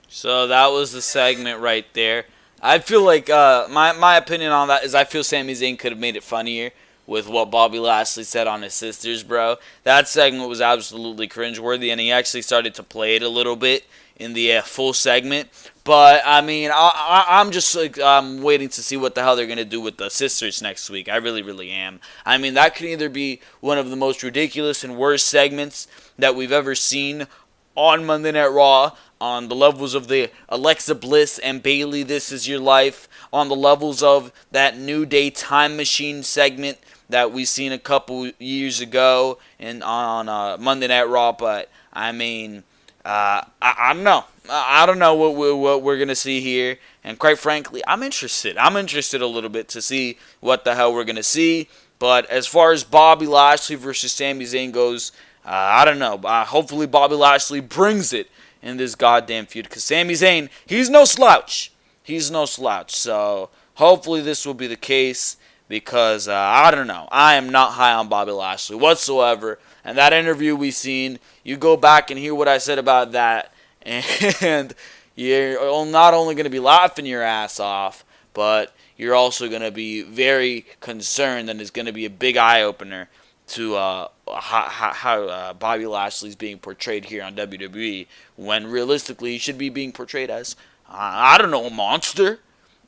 So that was the segment right there. I feel like my opinion on that is I feel Sami Zayn could have made it funnier with what Bobby Lashley said on his sisters, bro. That segment was absolutely cringeworthy, and he actually started to play it a little bit in the full segment. But, I mean, I'm just waiting to see what the hell they're going to do with the sisters next week. I really, really am. I mean, that could either be one of the most ridiculous and worst segments that we've ever seen on Monday Night Raw, on the levels of the Alexa Bliss and Bayley This Is Your Life, on the levels of that New Day Time Machine segment that we seen a couple years ago on Monday Night Raw. But I mean, I don't know. I don't know what we're gonna see here, and quite frankly, I'm interested. I'm interested a little bit to see what the hell we're gonna see. But as far as Bobby Lashley versus Sami Zayn goes, I don't know. Hopefully, Bobby Lashley brings it in this goddamn feud, because Sami Zayn, he's no slouch. He's no slouch. So hopefully, this will be the case. Because, I don't know, I am not high on Bobby Lashley whatsoever. And that interview we seen, you go back and hear what I said about that. And, you're not only going to be laughing your ass off, but you're also going to be very concerned, and it's going to be a big eye-opener to how Bobby Lashley's being portrayed here on WWE, when realistically he should be being portrayed as, I don't know, a monster.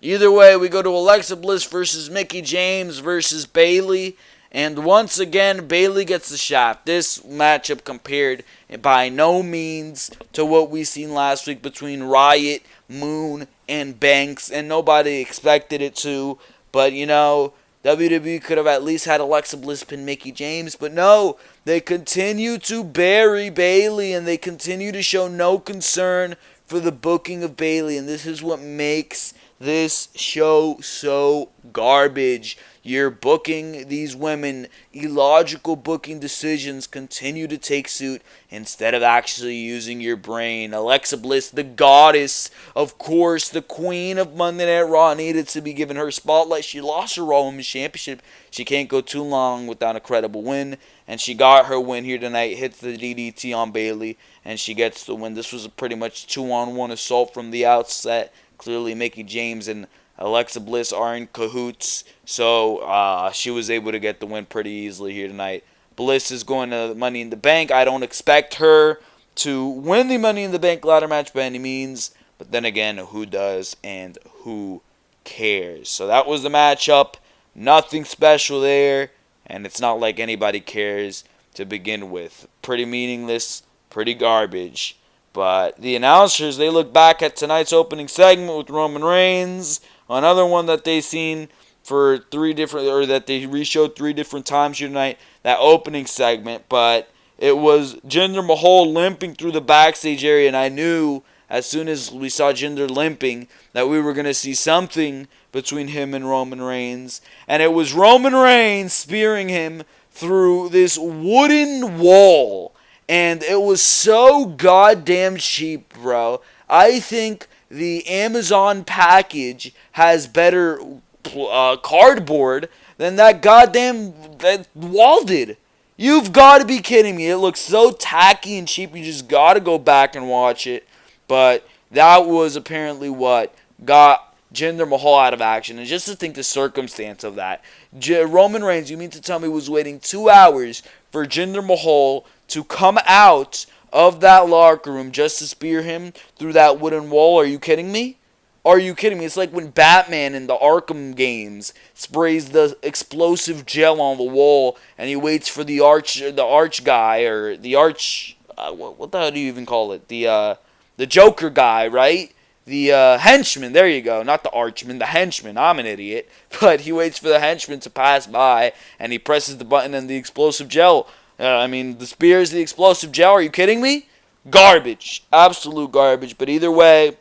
Either way, we go to Alexa Bliss versus Mickie James versus Bayley. And once again, Bayley gets the shaft. This matchup compared by no means to what we seen last week between Riot, Moon, and Banks. And nobody expected it to. But, you know, WWE could have at least had Alexa Bliss pin Mickie James. But no, they continue to bury Bayley. And they continue to show no concern for the booking of Bayley. And this is what makes this show so garbage. You're booking these women, illogical booking decisions continue to take suit instead of actually using your brain. Alexa Bliss, the goddess, of course, the queen of Monday Night Raw, needed to be given her spotlight. She lost her Raw Women's Championship. She can't go too long without a credible win, and she got her win here tonight, hits the DDT on Bayley, and she gets the win. This was a pretty much 2-on-1 assault from the outset. Clearly, Mickie James and Alexa Bliss are in cahoots, so she was able to get the win pretty easily here tonight. Bliss is going to Money in the Bank. I don't expect her to win the Money in the Bank ladder match by any means, but then again, who does and who cares? So that was the matchup. Nothing special there, and it's not like anybody cares to begin with. Pretty meaningless, pretty garbage. But the announcers, they look back at tonight's opening segment with Roman Reigns, another one that they seen for that they reshowed 3 different times here tonight, that opening segment. But it was Jinder Mahal limping through the backstage area, and I knew as soon as we saw Jinder limping that we were going to see something between him and Roman Reigns. And it was Roman Reigns spearing him through this wooden wall. And it was so goddamn cheap, bro. I think the Amazon package has better cardboard than that wall did. You've got to be kidding me. It looks so tacky and cheap. You just got to go back and watch it. But that was apparently what got Jinder Mahal out of action. And just to think the circumstance of that. Roman Reigns, you mean to tell me, was waiting 2 hours for Jinder Mahal to come out of that locker room just to spear him through that wooden wall? Are you kidding me? Are you kidding me? It's like when Batman in the Arkham games sprays the explosive gel on the wall and he waits for the arch guy, or the arch, what the hell do you even call it? The Joker guy, right? The henchman, there you go. Not the archman, the henchman. I'm an idiot. But he waits for the henchman to pass by and he presses the button and the explosive gel. The spear is the explosive gel. Are you kidding me? Garbage. Absolute garbage. But either way,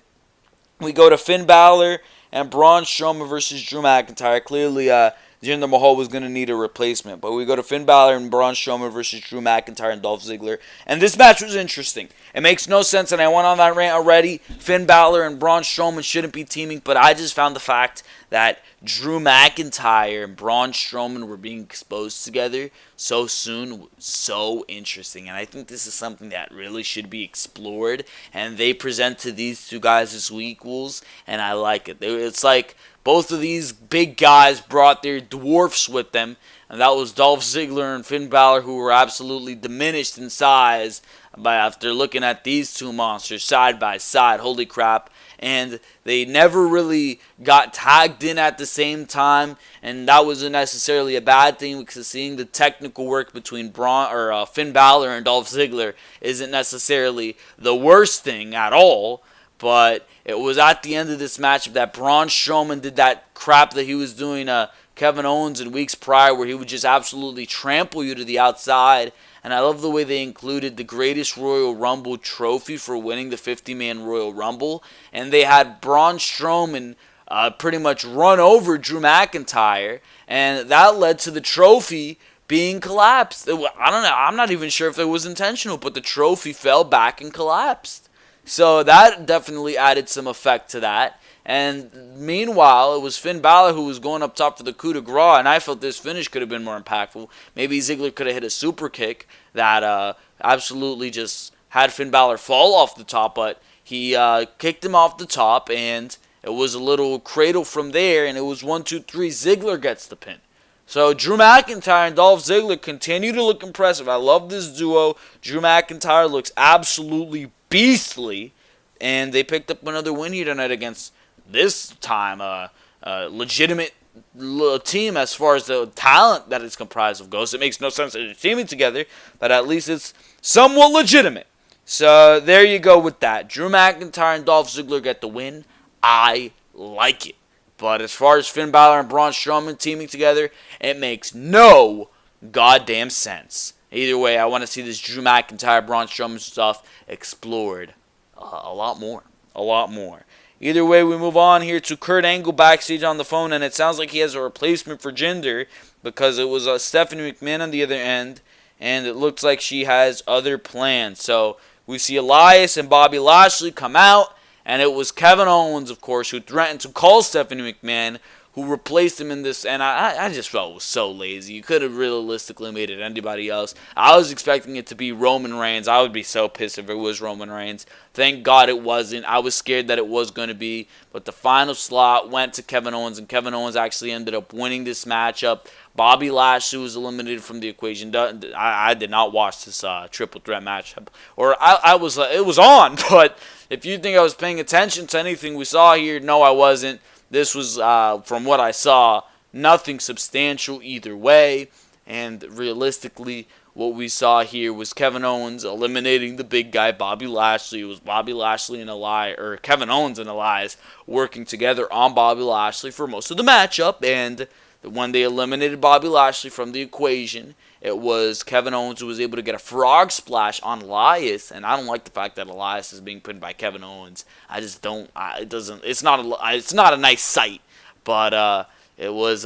we go to Finn Balor and Braun Strowman versus Drew McIntyre. Clearly, Jinder Mahal was going to need a replacement. But we go to Finn Balor and Braun Strowman versus Drew McIntyre and Dolph Ziggler. And this match was interesting. It makes no sense, and I went on that rant already. Finn Balor and Braun Strowman shouldn't be teaming, but I just found the fact that Drew McIntyre and Braun Strowman were being exposed together so soon so interesting. And I think this is something that really should be explored. And they present to these two guys as equals, and I like it. It's like both of these big guys brought their dwarfs with them, and that was Dolph Ziggler and Finn Balor, who were absolutely diminished in size after looking at these two monsters side by side. Holy crap. And they never really got tagged in at the same time, and that wasn't necessarily a bad thing, because seeing the technical work between Finn Balor and Dolph Ziggler isn't necessarily the worst thing at all. But it was at the end of this match that Braun Strowman did that crap that he was doing Kevin Owens in weeks prior, where he would just absolutely trample you to the outside. And I love the way they included the greatest Royal Rumble trophy for winning the 50-man Royal Rumble. And they had Braun Strowman pretty much run over Drew McIntyre. And that led to the trophy being collapsed. I don't know. I'm not even sure if it was intentional, but the trophy fell back and collapsed. So that definitely added some effect to that. And meanwhile, it was Finn Balor who was going up top for the coup de grace, and I felt this finish could have been more impactful. Maybe Ziggler could have hit a super kick that absolutely just had Finn Balor fall off the top, but He kicked him off the top, and it was a little cradle from there, and it was 1, 2, 3. Ziggler gets the pin. So Drew McIntyre and Dolph Ziggler continue to look impressive. I love this duo. Drew McIntyre looks absolutely beastly, and they picked up another win here tonight against, this time, a legitimate team as far as the talent that it's comprised of goes. It makes no sense that they're teaming together, but at least it's somewhat legitimate. So there you go with that. Drew McIntyre and Dolph Ziggler get the win. I like it. But as far as Finn Balor and Braun Strowman teaming together, it makes no goddamn sense. Either way, I want to see this Drew McIntyre, Braun Strowman stuff explored a lot more. A lot more. Either way, we move on here to Kurt Angle backstage on the phone, and it sounds like he has a replacement for Jinder because it was Stephanie McMahon on the other end, and it looks like she has other plans. So we see Elias and Bobby Lashley come out, and it was Kevin Owens, of course, who threatened to call Stephanie McMahon, who replaced him in this, and I just felt it was so lazy. You could have realistically made it anybody else. I was expecting it to be Roman Reigns. I would be so pissed if it was Roman Reigns. Thank God it wasn't. I was scared that it was going to be, but the final slot went to Kevin Owens, and Kevin Owens actually ended up winning this matchup. Bobby Lashley was eliminated from the equation. I did not watch this triple threat matchup, or it was on, but if you think I was paying attention to anything we saw here, no, I wasn't. This was, from what I saw, nothing substantial either way. And realistically, what we saw here was Kevin Owens eliminating the big guy, Bobby Lashley. It was Bobby Lashley and Elias, or Kevin Owens and Elias, working together on Bobby Lashley for most of the matchup. And when they eliminated Bobby Lashley from the equation, it was Kevin Owens who was able to get a frog splash on Elias, and I don't like the fact that Elias is being pinned by Kevin Owens. I just don't. It's not a nice sight. But it was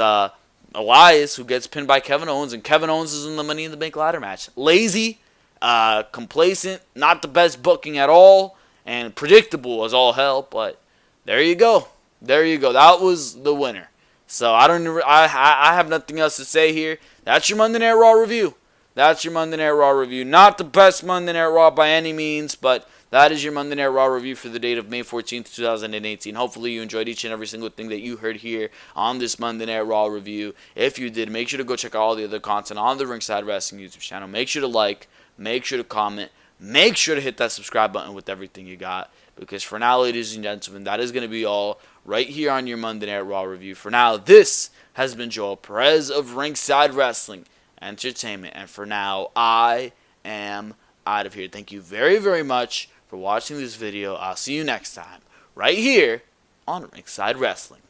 Elias who gets pinned by Kevin Owens, and Kevin Owens is in the Money in the Bank ladder match. Lazy, complacent, not the best booking at all, and predictable as all hell. But there you go. There you go. That was the winner. So I have nothing else to say here. That's your Monday Night Raw review. That's your Monday Night Raw review. Not the best Monday Night Raw by any means, but that is your Monday Night Raw review for the date of May 14th, 2018. Hopefully you enjoyed each and every single thing that you heard here on this Monday Night Raw review. If you did, make sure to go check out all the other content on the Ringside Wrestling YouTube channel. Make sure to like, make sure to comment, make sure to hit that subscribe button with everything you got. Because for now, ladies and gentlemen, that is going to be all right here on your Monday Night Raw review. For now, this has been Joel Perez of Ringside Wrestling Entertainment. And for now, I am out of here. Thank you very, very much for watching this video. I'll see you next time right here on Ringside Wrestling.